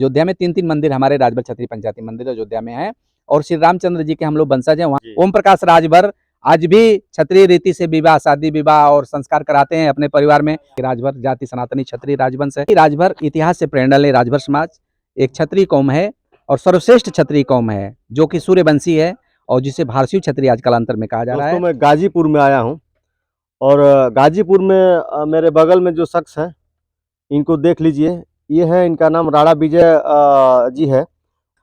अयोध्या में 3-3 मंदिर हमारे राजभर क्षत्रिय पंचायती मंदिर अयोध्या में है और श्री रामचंद्र जी के हम लोग वंशज हैं। वहाँ ओम प्रकाश राजभर आज भी क्षत्रिय रीति से विवाह, शादी विवाह और संस्कार कराते हैं अपने परिवार में। राजभर जाति सनातनी क्षत्रिय राजवंश है। राजभर इतिहास से प्रेरणा ले राजभर समाज एक क्षत्रिय कौम है और सर्वश्रेष्ठ क्षत्रिय कौम है जो कि सूर्यवंशी है और जिसे भारतीय क्षत्रिय आज कालांतर में कहा जा रहा है। दोस्तों, मैं गाजीपुर में आया हूँ और गाजीपुर में मेरे बगल में जो शख्स हैं इनको देख लीजिए। ये है, इनका नाम राणा विजय जी है।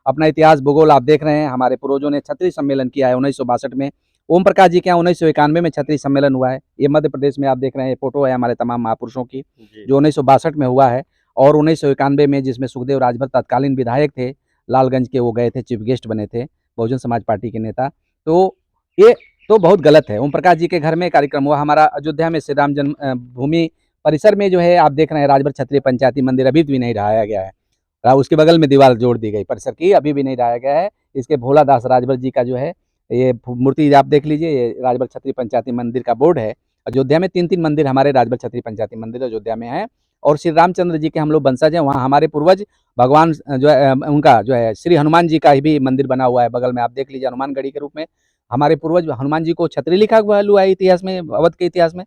अपना इतिहास भूगोल आप देख रहे हैं। हमारे पूर्वजों ने क्षत्रिय सम्मेलन किया है 1962 में। ओम प्रकाश जी के यहाँ 1991 में क्षत्रिय सम्मेलन हुआ है। ये मध्य प्रदेश में आप देख रहे हैं, फोटो है हमारे तमाम महापुरुषों की जो 1962 में हुआ है। और 1991 में जिसमें सुखदेव राजभर तत्कालीन विधायक थे, लालगंज के, वो गए थे, चीफ गेस्ट बने थे, बहुजन समाज पार्टी के नेता। तो ये तो बहुत गलत है। ओम प्रकाश जी के घर में कार्यक्रम हुआ। हमारा अयोध्या में श्री राम जन्म भूमि परिसर में जो है आप देख रहे हैं राजभर क्षत्रिय पंचायती मंदिर अभी भी नहीं ढहाया गया है। उसके बगल में दीवार जोड़ दी गई परिसर की, अभी भी नहीं ढाया गया है। इसके भोला दास राजभर जी का जो है ये मूर्ति आप देख लीजिए। ये राजभर क्षत्रिय पंचायती मंदिर का बोर्ड है। अयोध्या में 3-3 मंदिर हमारे राजभर क्षत्रिय पंचायती मंदिर अयोध्या में है और श्री रामचंद्र जी के हम लोग वंशज हैं। वहाँ हमारे पूर्वज भगवान जो है उनका जो है श्री हनुमान जी का भी मंदिर बना हुआ है बगल में, आप देख लीजिए, हनुमानगढ़ी के रूप में। हमारे पूर्वज हनुमान जी को क्षत्रिय लिखा हुआ है इतिहास में, अवध के इतिहास में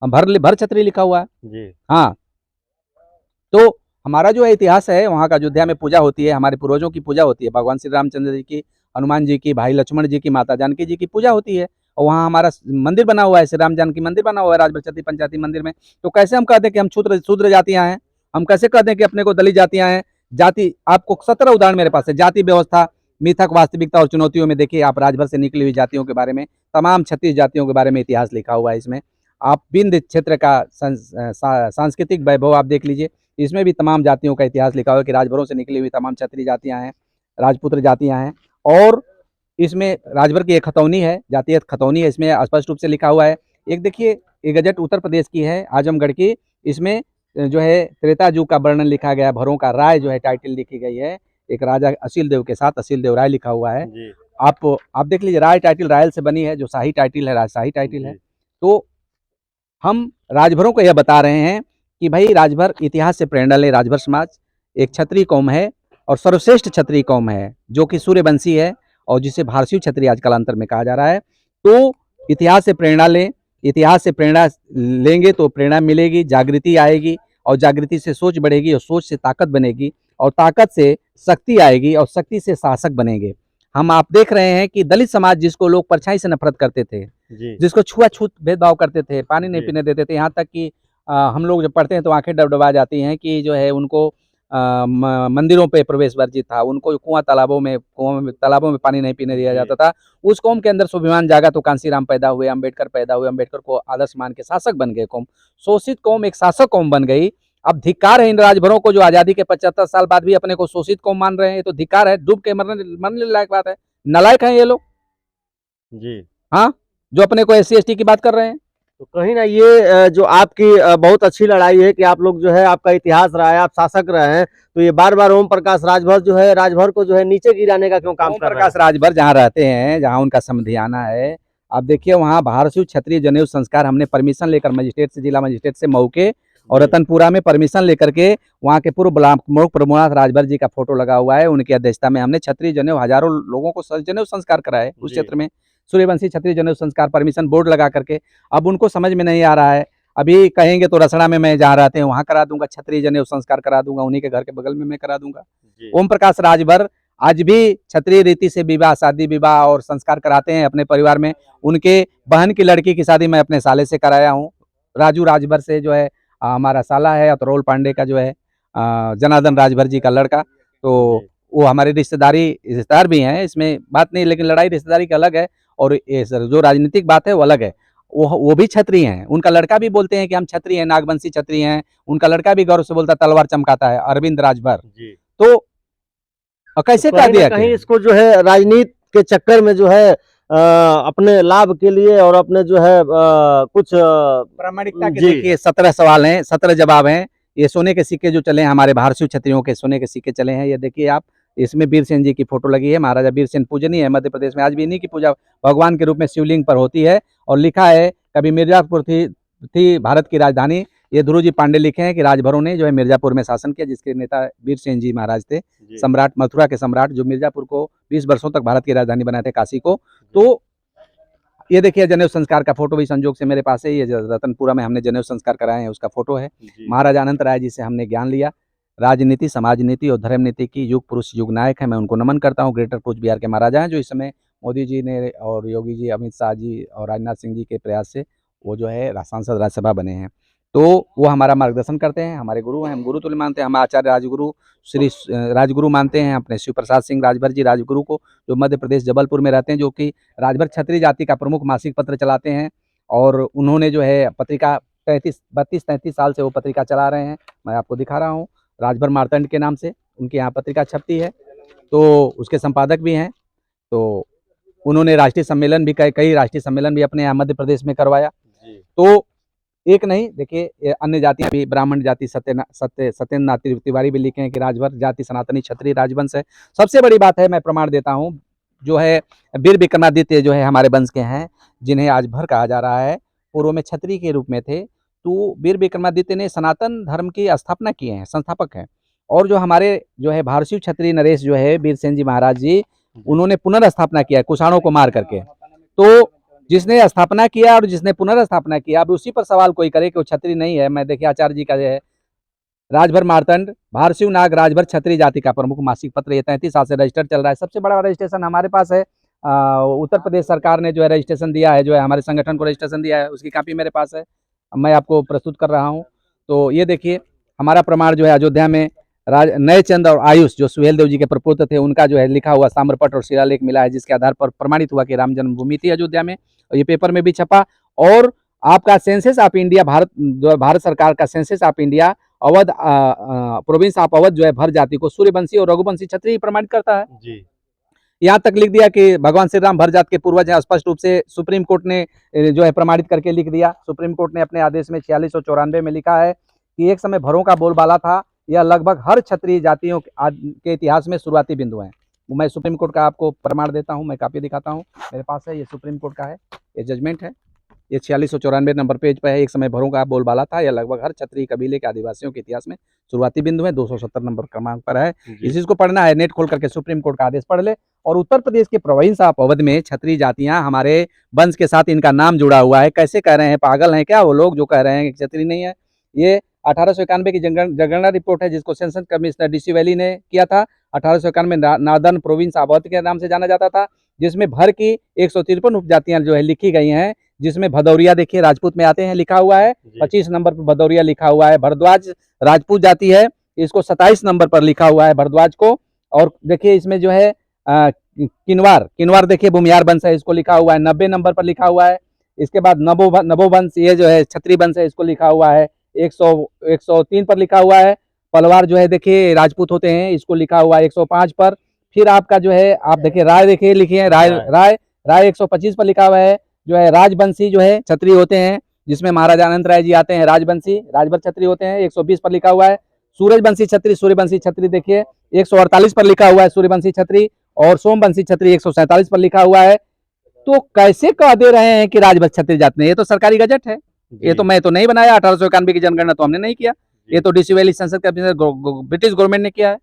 भर क्षत्रिय लिखा हुआ है जी। हाँ, तो हमारा जो है इतिहास है, वहाँ का अयोध्या में पूजा होती है, हमारे पूर्वजों की पूजा होती है, भगवान श्री रामचंद्र जी की, हनुमान जी की, भाई लक्ष्मण जी की, माता जानकी जी की पूजा होती है। और वहाँ हमारा मंदिर बना हुआ है, श्री राम जानकी मंदिर बना हुआ है राजभर क्षत्रिय पंचायती मंदिर में। तो कैसे हम कहते हैं कि हम शूद्र जातियाँ हैं? हम कैसे कहते हैं कि अपने को दलित जातियाँ हैं? जाति, आपको 17 उदाहरण मेरे पास है। जाति व्यवस्था, मिथक, वास्तविकता और चुनौतियों में देखिए आप राजभर से निकली हुई जातियों के बारे में, तमाम 36 जातियों के बारे में इतिहास लिखा हुआ है इसमें। आप विंध्य क्षेत्र का सांस्कृतिक वैभव आप देख लीजिए, इसमें भी तमाम जातियों का इतिहास लिखा हुआ है कि राजभरों से निकली हुई तमाम क्षत्रिय जातियां हैं, राजपुत्र जातियां हैं। और इसमें राजभर की एक खतौनी है, जातीय खतौनी है, इसमें स्पष्ट रूप से लिखा हुआ है। एक देखिए, ये गजट उत्तर प्रदेश की है, आजमगढ़ की, इसमें जो है त्रेता युग का वर्णन लिखा गया, भरों का राय जो है टाइटल लिखी गई है, एक राजा असील देव के साथ असील देव राय लिखा हुआ है। आप देख लीजिए, राय टाइटल रायल से बनी है, जो शाही टाइटल है राजशाही टाइटल है। तो हम राजभरों को यह बता रहे हैं कि भाई राजभर इतिहास से प्रेरणा ले राजभर समाज एक क्षत्रिय कौम है और सर्वश्रेष्ठ क्षत्रिय कौम है जो कि सूर्यवंशी है और जिसे भारतीय क्षत्रिय आज कालांतर में कहा जा रहा है। तो इतिहास से प्रेरणा लें, इतिहास से प्रेरणा लेंगे तो प्रेरणा मिलेगी, जागृति आएगी और जागृति से सोच बढ़ेगी और सोच से ताकत बनेगी और ताकत से शक्ति आएगी और शक्ति से शासक बनेंगे। हम आप देख रहे हैं कि दलित समाज जिसको लोग परछाई से नफरत करते थे, जिसको छुआछूत भेदभाव करते थे, पानी नहीं पीने देते थे, यहाँ तक कि हम लोग जब पढ़ते हैं तो आंखें डबडबा जाती हैं कि जो है उनको मंदिरों पे प्रवेश वर्जित था, उनको तालाबों में पानी नहीं पीने दिया जाता था। उस कौम के अंदर स्वाभिमान जागा तो कांसीराम पैदा हुए, अंबेडकर पैदा हुए, अंबेडकर को आदर्श मान के शासक बन गए। कौम शोषित कौम एक शासक कौम बन गई। अब धिक्कार है इन राजभरों को जो आजादी के 75 साल बाद भी अपने को शोषित कौम मान रहे हैं। तो धिक्कार है, डूब के मरने लायक बात है। नालायक हैं ये लोग जी। हाँ, जो अपने को SC ST की बात कर रहे हैं। तो कहीं ना ये जो आपकी बहुत अच्छी लड़ाई है कि आप लोग जो है, आपका इतिहास रहा है, आप शासक रहे हैं, तो ये बार बार ओम प्रकाश राजभर जो है, राजभर को जो है नीचे गिराने का क्यों काम कर रहे हैं? ओम प्रकाश राजभर जहाँ रहते हैं, जहाँ उनका समधियाना है, आप देखिए वहाँ भारतीय क्षत्रिय जनेऊ संस्कार हमने परमिशन लेकर मजिस्ट्रेट से, जिला मजिस्ट्रेट से मऊ के और रतनपुरा में परमिशन लेकर के वहाँ के पूर्व प्रमुख प्रमोनाथ राजभर जी का फोटो लगा हुआ है, उनकी अध्यक्षता में हमने क्षत्रिय जनेऊ हजारों लोगों को जनेऊ संस्कार कराए उस क्षेत्र में। सूर्यवंशी क्षत्रिय जनेऊ संस्कार परमिशन बोर्ड लगा करके। अब उनको समझ में नहीं आ रहा है, अभी कहेंगे तो रसड़ा में मैं जहाँ रहते हैं वहाँ करा दूंगा, क्षत्रिय जनेऊ संस्कार करा दूंगा, उन्हीं के घर के बगल में मैं करा दूंगा। ओम प्रकाश राजभर आज भी क्षत्रिय रीति से विवाह, शादी विवाह और संस्कार कराते हैं अपने परिवार में। उनके बहन की लड़की की शादी मैं अपने साले से कराया हूँ, राजू राजभर से, जो है हमारा साला है अतरोल पांडे का जो है जनार्दन राजभर जी का लड़का। तो वो हमारे रिश्तेदार भी हैं, इसमें बात नहीं, लेकिन लड़ाई रिश्तेदारी की अलग है और ये जो राजनीतिक बात है वो अलग है। वो भी क्षत्रिय हैं, उनका लड़का भी बोलते हैं कि हम क्षत्रिय हैं, नागवंशी क्षत्रिय हैं। उनका लड़का भी गौरव से बोलता है, तलवार चमकाता है, अरविंद राजभर। तो कैसे कह दिया कहीं इसको जो है राजनीति के चक्कर में जो है अपने लाभ के लिए और अपने जो है कुछ प्रामाणिकता के, देखिए 17 सवाल हैं, 17 जवाब हैं। ये सोने के सिक्के जो चले हैं, हमारे भारतीय क्षत्रियों के सोने के सिक्के चले हैं, ये देखिए आप। इसमें वीरसेन जी की फोटो लगी है, महाराजा वीरसेन पूजनीय है मध्य प्रदेश में, आज भी इन्हीं की पूजा भगवान के रूप में शिवलिंग पर होती है। और लिखा है कभी मिर्जापुर थी भारत की राजधानी, ये ध्रुव जी पांडे लिखे हैं कि राजभरों ने जो है मिर्जापुर में शासन किया, जिसके नेता वीरसेन जी महाराज थे, सम्राट, मथुरा के सम्राट, जो मिर्जापुर को 20 वर्षों तक भारत की राजधानी बनाए थे, काशी को। तो ये देखिए जनेऊ संस्कार का फोटो भी संजोग से मेरे पास है, ये रतनपुरा में हमने जनेऊ संस्कार कराए हैं, उसका फोटो है। महाराजा अनंत राय जी से हमने ज्ञान लिया, राजनीति, समाज नीति और धर्म नीति की युग पुरुष, युग नायक है, मैं उनको नमन करता हूँ। ग्रेटर कूच बिहार के महाराजा हैं, जो इस समय मोदी जी ने और योगी जी, अमित शाह जी और राजनाथ सिंह जी के प्रयास से वो जो है सांसद राज्यसभा बने हैं। तो वो हमारा मार्गदर्शन करते हैं, हमारे गुरु हैं, हम गुरु तुल्य मानते हैं। हम आचार्य राजगुरु श्री राजगुरु मानते हैं अपने शिव प्रसाद सिंह राजभर जी राजगुरु को, जो मध्य प्रदेश जबलपुर में रहते हैं, जो कि राजभर क्षत्रिय जाति का प्रमुख मासिक पत्र चलाते हैं। और उन्होंने जो है पत्रिका 32-33 साल से वो पत्रिका चला रहे हैं। मैं आपको दिखा रहा हूँ, राजभर मार्तंड के नाम से उनके यहाँ पत्रिका छपती है, तो उसके संपादक भी हैं। तो उन्होंने राष्ट्रीय सम्मेलन भी, कई राष्ट्रीय सम्मेलन भी अपने यहाँ मध्य प्रदेश में करवाया। तो एक नहीं, देखिए अन्य जातियां भी, ब्राह्मण जाति सत्येंद्र नाथ तिवारी भी लिखे हैं कि राजभर जाति सनातनी क्षत्रिय राजवंश है। सबसे बड़ी बात है, मैं प्रमाण देता हूँ, जो है वीर विक्रमादित्य जो है हमारे वंश के हैं, जिन्हें आज भर कहा जा रहा है, पूर्व में क्षत्रिय के रूप में थे। तो वीर विक्रमादित्य ने सनातन धर्म की स्थापना किए हैं, संस्थापक हैं। और जो हमारे जो है भारतीय क्षत्रिय नरेश जो है वीरसेन जी महाराज जी, उन्होंने पुनर्स्थापना किया है कुषाणों को मार करके। तो जिसने स्थापना किया और जिसने पुनर्स्थापना किया, अब उसी पर सवाल कोई करे कि वो क्षत्रिय नहीं है। मैं देखिए आचार्य जी का जो है राजभर मार्तंड, भारशिव नाग राजभर क्षत्रिय जाति का प्रमुख मासिक पत्र, ये 33 साल से रजिस्टर्ड चल रहा है। सबसे बड़ा रजिस्ट्रेशन हमारे पास है, उत्तर प्रदेश सरकार ने जो है रजिस्ट्रेशन दिया है, जो है हमारे संगठन को रजिस्ट्रेशन दिया है, उसकी कॉपी मेरे पास है, मैं आपको प्रस्तुत कर रहा हूँ। तो ये देखिए हमारा प्रमाण जो है अयोध्या में नए चंद और आयुष, जो सुहेल देव जी के प्रपुत्र थे, उनका जो है लिखा हुआ ताम्रपट और शिलालेख मिला है, जिसके आधार पर प्रमाणित हुआ कि राम जन्मभूमि थी अयोध्या में, और ये पेपर में भी छपा। और आपका सेंसस ऑफ इंडिया, भारत सरकार का census of India Awadh province of Awadh जो है भर जाति को सूर्यवंशी और रघुवंशी क्षत्रिय प्रमाणित करता है जी। यहाँ तक लिख दिया कि भगवान श्री राम भर जात के पूर्वज हैं, स्पष्ट रूप से सुप्रीम कोर्ट ने जो है प्रमाणित करके लिख दिया। सुप्रीम कोर्ट ने अपने आदेश में 4694 में लिखा है कि एक समय भरों का बोलबाला था, यह लगभग हर क्षत्रिय जातियों के इतिहास में शुरुआती बिंदु हैं। मैं सुप्रीम कोर्ट का आपको प्रमाण देता हूं, मैं कॉपी दिखाता हूं, मेरे पास है, ये सुप्रीम कोर्ट का है, ये जजमेंट है, ये 4694 नंबर पेज पर है। एक समय भरों का बोलबाला था, यह लगभग हर क्षत्रिय कबीले के आदिवासियों के इतिहास में शुरुआती बिंदु है, 270 नंबर क्रमांक पर है। इस चीज को पढ़ना है, नेट खोल करके सुप्रीम कोर्ट का आदेश पढ़ ले। और उत्तर प्रदेश के प्रोविंस ऑफ अवध में क्षत्रिय जातियां, हमारे वंश के साथ इनका नाम जुड़ा हुआ है। कैसे कह रहे हैं, पागल हैं क्या वो लोग जो कह रहे हैं कि क्षत्रिय नहीं है? ये 1891 की जनगणना रिपोर्ट है, जिसको सेंसस कमिश्नर डीसी वैली ने किया था। 1891 में नार्दर्न प्रोविंस ऑफ अवध के नाम से जाना जाता था, जिसमें भर की 153 उपजातियां जो है लिखी गई हैं, जिसमें भदौरिया देखिए राजपूत में आते हैं, लिखा हुआ है 25 नंबर पर भदौरिया लिखा हुआ है। भरद्वाज राजपूत जाति है, इसको 27 नंबर पर लिखा हुआ है भरद्वाज को। और देखिए इसमें जो है किनवार देखिए भूमियार वंश है, इसको लिखा हुआ है 90 नंबर पर लिखा हुआ है। इसके बाद नबो वंश, ये जो है क्षत्रिय वंश है, इसको लिखा हुआ है 103 पर लिखा हुआ है। पलवार जो है देखिए राजपूत होते हैं, इसको लिखा हुआ है 105 पर। फिर आपका जो है आप देखिए राय देखिए लिखी है, राय 125 पर लिखा हुआ है। जो है राजवंशी जो है क्षत्रिय होते हैं, जिसमें महाराजा अनंत राय जी आते हैं, राजवंशी राजभर क्षत्रिय होते हैं, 120 पर लिखा हुआ है। सूर्यवंशी क्षत्रिय देखिए 148 पर लिखा हुआ है सूर्यवंशी क्षत्रिय। और सोमवंशी क्षत्रिय 147 पर लिखा हुआ है। तो कैसे कह दे रहे हैं कि राजभर क्षत्रिय जाति नहीं? ये तो सरकारी गजट है, ये तो मैं तो नहीं बनाया, 1891 की जनगणना तो हमने नहीं किया, ये तो डीसी वैली संसद का ब्रिटिश गवर्नमेंट ने किया है।